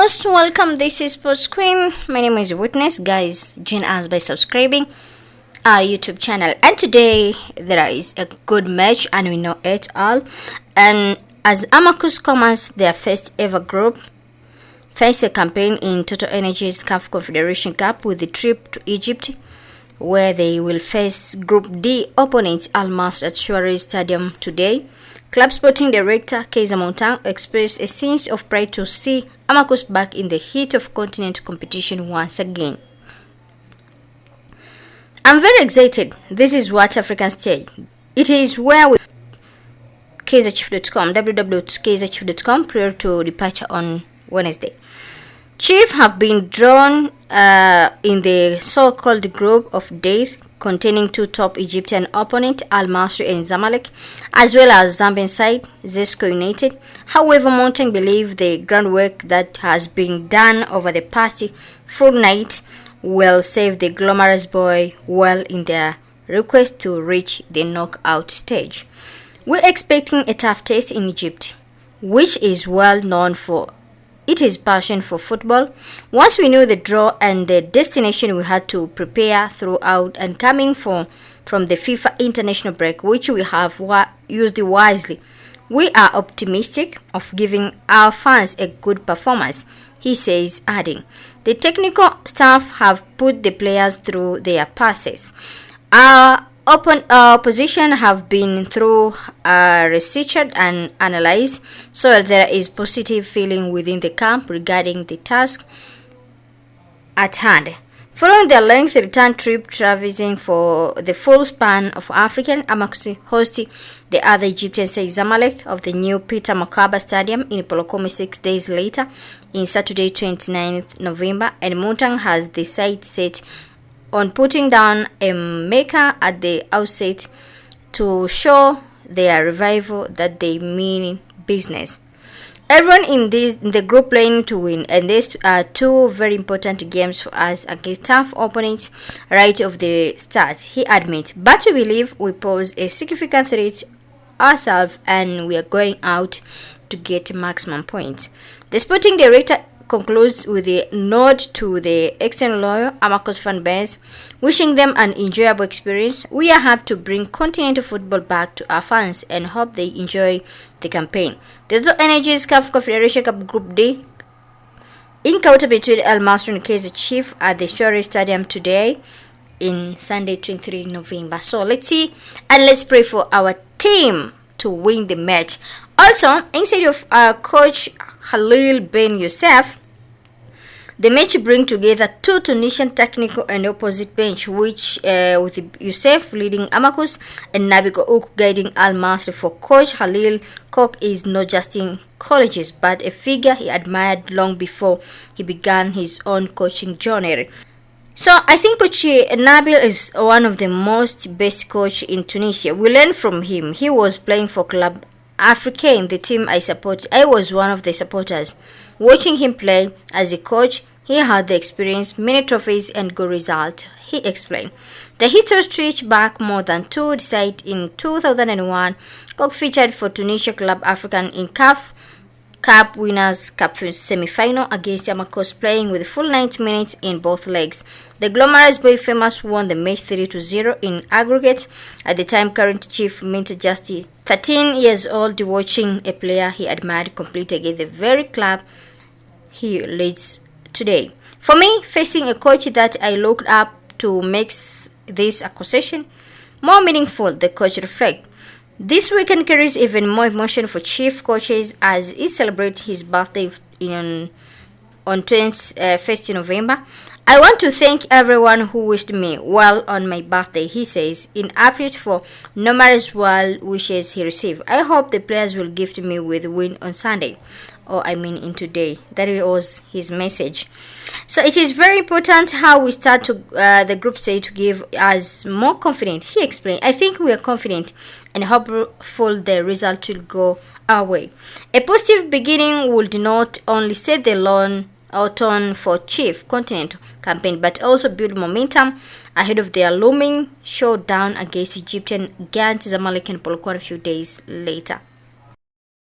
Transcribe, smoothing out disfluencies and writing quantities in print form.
Most welcome. This is Sports Queen. My name is Witness. Guys, join us by subscribing our YouTube channel. And today there is a good match, and we know it all. And as Amacus Commerce, their first ever group, face a campaign in Total Energies Caf Confederation Cup with the trip to Egypt, where they will face Group D opponents Al Masry at Suarez Stadium today. Club sporting director Kaizer expressed a sense of pride to see Amacus back in the heat of continental competition once again. I'm very excited. This is what Africans say. It is where we KaizerChief.com, www.KaizerChief.com prior to departure on Wednesday. Chief have been drawn in the so-called group of death containing two top Egyptian opponents, Al Masry and Zamalek, as well as Zambian side, Zesco United. However, Mountain believe the groundwork that has been done over the past fortnight will save the glamorous boy well in their request to reach the knockout stage. We're expecting a tough test in Egypt, which is well known for its passion for football. Once we knew the draw and the destination, we had to prepare throughout, and coming from the FIFA international break, which we have used wisely, we are optimistic of giving our fans a good performance, he says, adding, the technical staff have put the players through their passes. Our opposition have been through researched and analyzed, so there is positive feeling within the camp regarding the task at hand. Following their lengthy return trip traversing for the full span of African, Amacus hosted the other Egyptian side Zamalek of the new Peter Mokaba Stadium in Polokwane 6 days later, in Saturday 29th November, and Mountain has the side set on putting down a maker at the outset to show their revival that they mean business. Everyone in the group playing to win, and these are two very important games for us against tough opponents right off the start, he admits. But we believe we pose a significant threat ourselves, and we are going out to get maximum points. The sporting director concludes with a nod to the external loyal Amacus fan base, wishing them an enjoyable experience. We are happy to bring continental football back to our fans and hope they enjoy the campaign. The Total Energies Caf Confederation Cup Group D encounter between Al Masry and Kaizer Chief at the Suarez Stadium today in Sunday 23 November. So let's see and let's pray for our team to win the match. Also, instead of coach Khalil Ben Youssef, the match bring together two Tunisian technical and opposite bench, which with Youssef leading Amacus and Nabiko Ook guiding Al Masry. For coach Khalil, Cook is not just in colleges but a figure he admired long before he began his own coaching journey. So I think Coach Nabil is one of the most best coach in Tunisia. We learned from him. He was playing for Club Africain, the team I support. I was one of the supporters. Watching him play as a coach, he had the experience, many trophies and good results, he explained. The history stretched back more than two decades. In 2001, Cook featured for Tunisia Club African in CAF Cup Winners' Cup semi-final against Amacus, playing with full 90 minutes in both legs. The glamorous boy famous won the match 3-0 in aggregate. At the time, current chief Minter just 13 years old, watching a player he admired compete against the very club he leads today. For me, facing a coach that I looked up to makes this accusation more meaningful, the coach reflects. This weekend carries even more emotion for chief coaches as he celebrates his birthday on 21st November. I want to thank everyone who wished me well on my birthday, he says, in appreciation for numerous well wishes he received. I hope the players will gift me with win on Sunday, in today. That was his message. So it is very important how we start to the group stage to give us more confidence, he explained. I think we are confident and hopeful the result will go our way. A positive beginning would not only set the tone for Chief Continental campaign but also build momentum ahead of their looming showdown against Egyptian giants Zamalek and Polokwane a few days later.